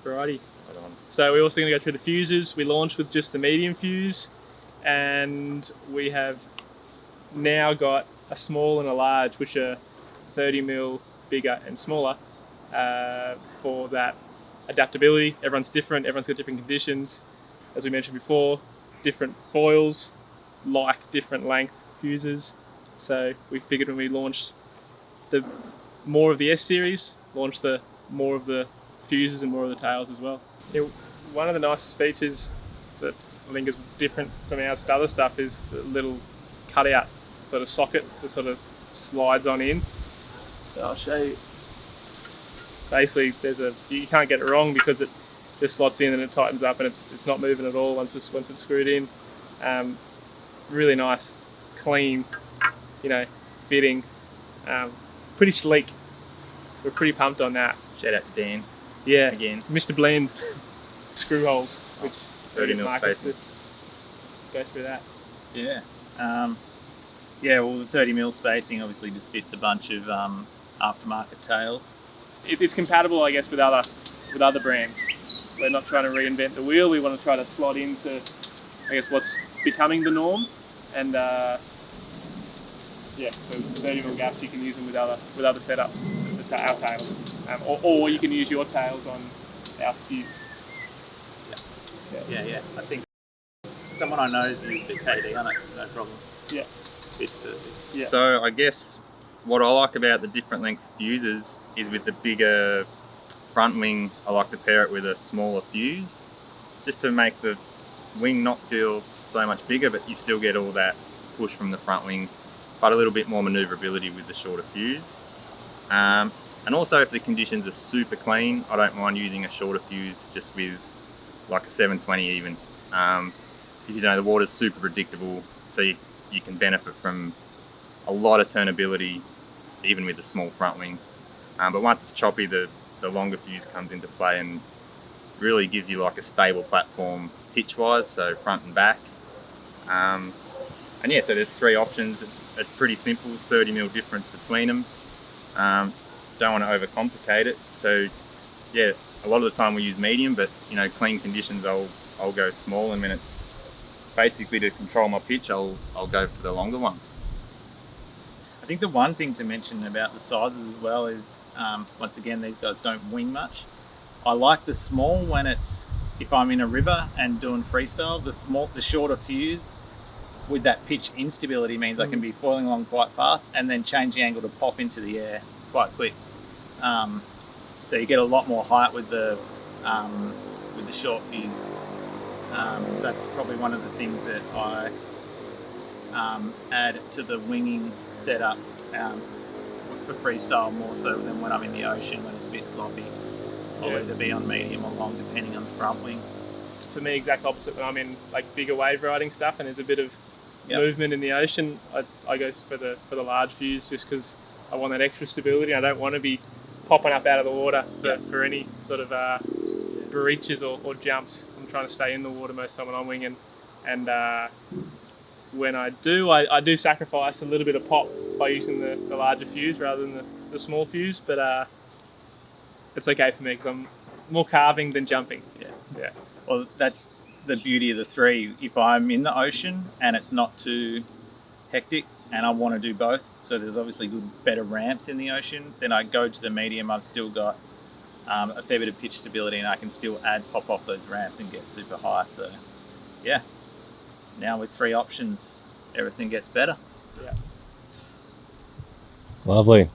Alrighty. Right on. So we're also going to go through the fuses. We launched with just the medium fuse, and we have now got a small and a large, which are 30mm bigger and smaller, for that adaptability. Everyone's different, everyone's got different conditions. As we mentioned before, different foils like different length fuses. So we figured when we launched the more of the S series, launch the more of the fuses and more of the tails as well. One of the nicest features that I think is different from our other stuff is the little cutout sort of socket that sort of slides on in. So I'll show you. Basically, you can't get it wrong because it just slots in and it tightens up, and it's not moving at all once it's screwed in. Really nice, clean, fitting, pretty sleek. We're pretty pumped on that. Shout out to Dan. Yeah, again. Mr. Blend screw holes, which 30mm spacing. Go through that. Yeah. Well, the 30mm spacing obviously just fits a bunch of aftermarket tails. It's compatible, I guess, with other brands. We're not trying to reinvent the wheel. We want to try to slot into, I guess, what's becoming the norm. And so 30mm gaps, you can use them with other setups, our tails, or you can use your tails on our fuse. Yeah. I think someone I know has used it, KD on it, no problem. Yeah. It's perfect. Yeah. So I guess what I like about the different length fuses is with the bigger front wing, I like to pair it with a smaller fuse, just to make the wing not feel so much bigger, but you still get all that push from the front wing, but a little bit more manoeuvrability with the shorter fuse. And also, if the conditions are super clean, I don't mind using a shorter fuse just with like a 720 even. Because the water's super predictable, so you can benefit from a lot of turnability even with the small front wing. But once it's choppy, the longer fuse comes into play and really gives you like a stable platform pitch wise, so front and back. So there's 3 options. It's pretty simple, 30mm difference between them. Don't want to overcomplicate it, so yeah, a lot of the time we use medium, but clean conditions I'll go small, and when it's basically to control my pitch, I'll go for the longer one. I think the one thing to mention about the sizes as well is, once again, these guys don't wing much. I like the small when if I'm in a river and doing freestyle, the shorter fuse with that pitch instability means I can be foiling along quite fast and then change the angle to pop into the air quite quick. So you get a lot more height with the short fuse. That's probably one of the things that I add to the winging setup for freestyle, more so than when I'm in the ocean when it's a bit sloppy. I'll either be on medium or long depending on the front wing. For me, exact opposite. When I'm in like bigger wave riding stuff and there's a bit of movement in the ocean, I go for the large fuse just because I want that extra stability. I don't want to be popping up out of the water for any sort of breaches or jumps. I'm trying to stay in the water most of the time when I'm winging, and when I do sacrifice a little bit of pop by using the larger fuse rather than the small fuse, but it's okay for me because I'm more carving than jumping. Yeah. Well, that's the beauty of the 3. If I'm in the ocean and it's not too hectic and I want to do both, so there's obviously better ramps in the ocean, then I go to the medium. I've still got a fair bit of pitch stability, and I can still pop off those ramps and get super high. So yeah, now with 3 options, everything gets better. Yeah. Lovely.